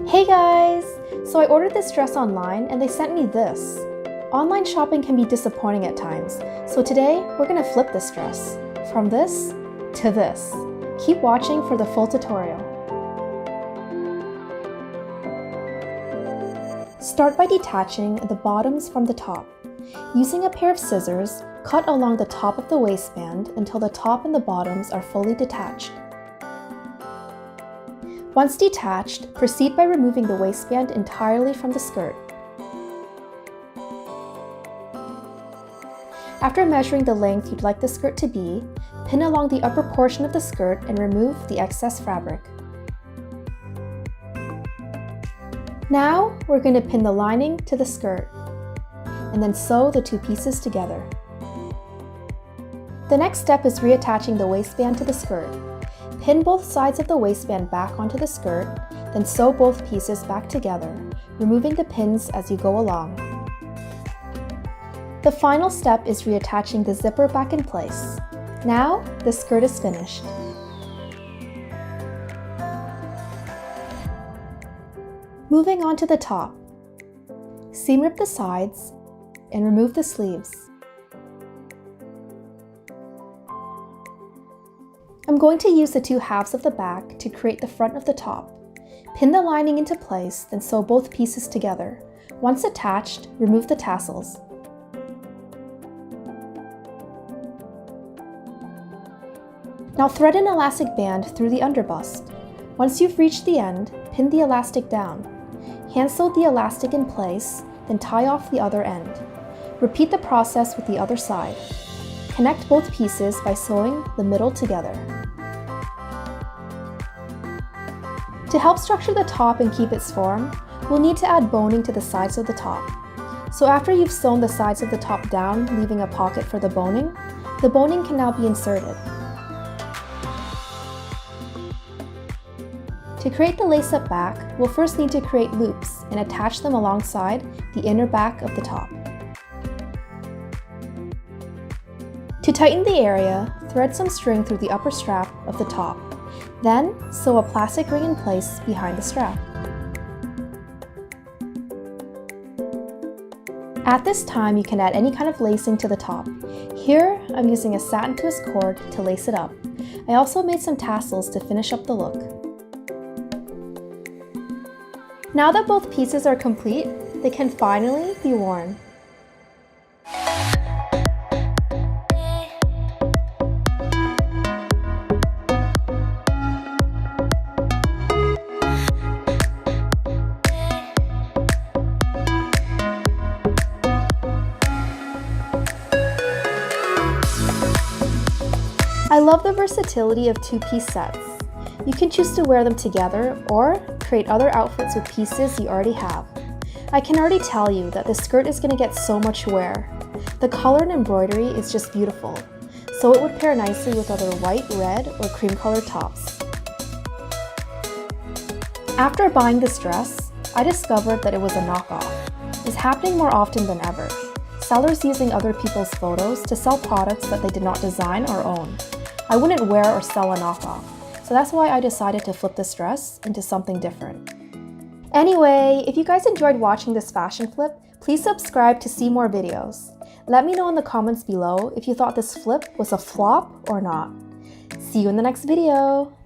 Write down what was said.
Hey guys! So I ordered this dress online and they sent me this. Online shopping can be disappointing at times, so today we're gonna flip this dress. From this to this. Keep watching for the full tutorial. Start by detaching the bottoms from the top. Using a pair of scissors, cut along the top of the waistband until the top and the bottoms are fully detached. Once detached, proceed by removing the waistband entirely from the skirt. After measuring the length you'd like the skirt to be, pin along the upper portion of the skirt and remove the excess fabric. Now, we're going to pin the lining to the skirt, and then sew the two pieces together. The next step is reattaching the waistband to the skirt. Pin both sides of the waistband back onto the skirt, then sew both pieces back together, removing the pins as you go along. The final step is reattaching the zipper back in place. Now, the skirt is finished. Moving on to the top. Seam rip the sides and remove the sleeves. I'm going to use the two halves of the back to create the front of the top. Pin the lining into place, then sew both pieces together. Once attached, remove the tassels. Now thread an elastic band through the underbust. Once you've reached the end, pin the elastic down. Hand sew the elastic in place, then tie off the other end. Repeat the process with the other side. Connect both pieces by sewing the middle together. To help structure the top and keep its form, we'll need to add boning to the sides of the top. So after you've sewn the sides of the top down, leaving a pocket for the boning can now be inserted. To create the lace-up back, we'll first need to create loops and attach them alongside the inner back of the top. To tighten the area, thread some string through the upper strap of the top. Then, sew a plastic ring in place behind the strap. At this time, you can add any kind of lacing to the top. Here, I'm using a satin twist cord to lace it up. I also made some tassels to finish up the look. Now that both pieces are complete, they can finally be worn. I love the versatility of two-piece sets. You can choose to wear them together or create other outfits with pieces you already have. I can already tell you that this skirt is going to get so much wear. The color and embroidery is just beautiful, so it would pair nicely with other white, red, or cream-colored tops. After buying this dress, I discovered that it was a knockoff. It's happening more often than ever. Sellers using other people's photos to sell products that they did not design or own. I wouldn't wear or sell a knockoff, so that's why I decided to flip this dress into something different. Anyway, if you guys enjoyed watching this fashion flip, please subscribe to see more videos. Let me know in the comments below if you thought this flip was a flop or not. See you in the next video!